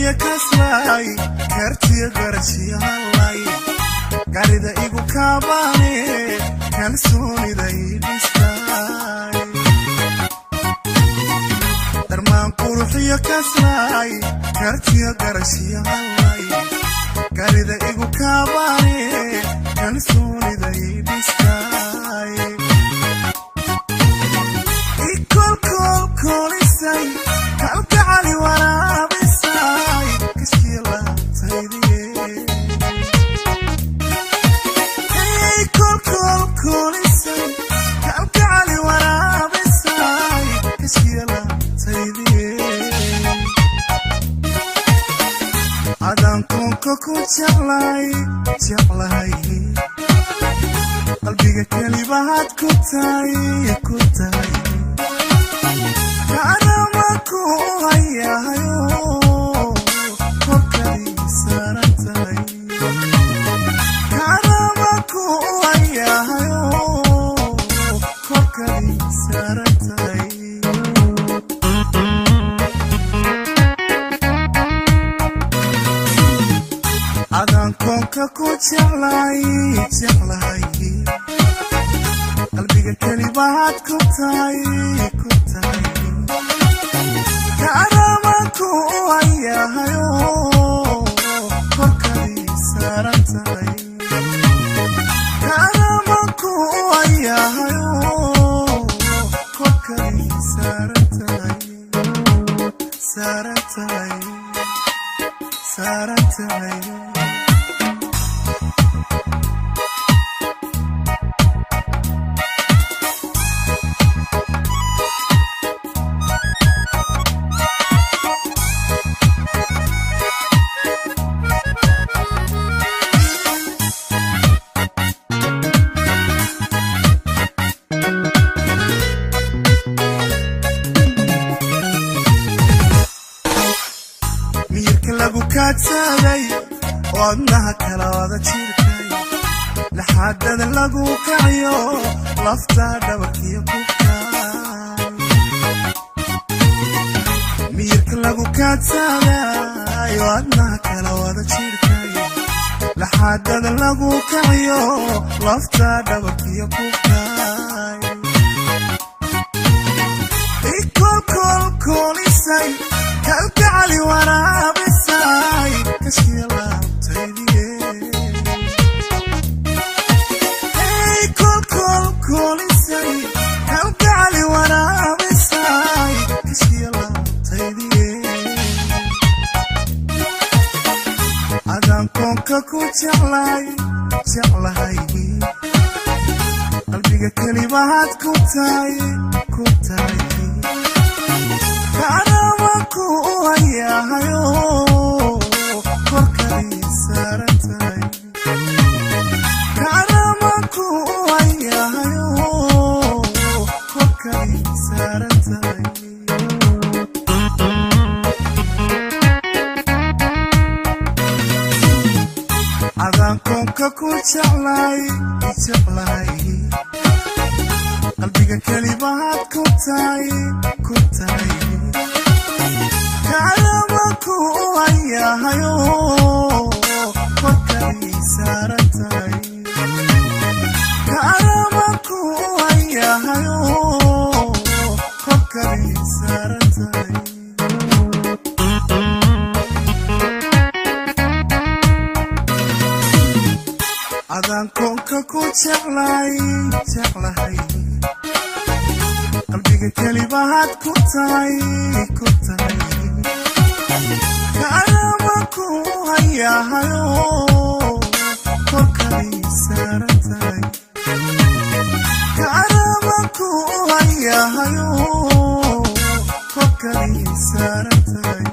quruxiya kaslay kartiya garashiya halay garida igu kaabane kalsoonida idhistay darmaan quruxiya kaslay kartiya garashiya halay garida igu kaabane kalsoonida idhistay ikol kolisay kalgacali waraabisay kashkiila taydiye ikol kolisay kalgacali waraabisay kashkiila taydiye adan konka ku jeclay qalbiga kelibaad ku tahay kaanamaku hayahayo korkadii saarantahay kaanamaku hayahayo korkadii saarantahay adan konka ku jeclay qalbiga kelibaad ku tahay kaanamaku hayahayo korkadii saarantahay kaanamaku hayahayo korkadii saarantahay lagu kaadsaday wadnaha kala wada jirkay laxaadada lagu kaciyo lafta dhabarkiyo kubkay miyirka lagu kaadsaday wadnaha kala wada jirkay laxaadada lagu kaciyo lafta dhabarkiyo kubkay ikol kolisay kalgacali waraabisay kashkiila taydiye ikol kolisay kalgacali waraabisay kashkiila taydiye adan konka ku jeclay qalbiga kelibaad ku tahay kaanamaku hayahayo korkadii saarantahay kaanamaku hayahayo korkadii saarantahay adan konka ku jeclay qalbiga kelibaad ku tahay kaanamaku hayahayo korkadii saarantahay kaanamaku hayahayo korkadii saarantahay adan konka ku jeclay qalbiga kelibaad ku tahay kaanamaku hayahayo korkadii saarantahay kaanamaku hayahayo korkadii saarantahay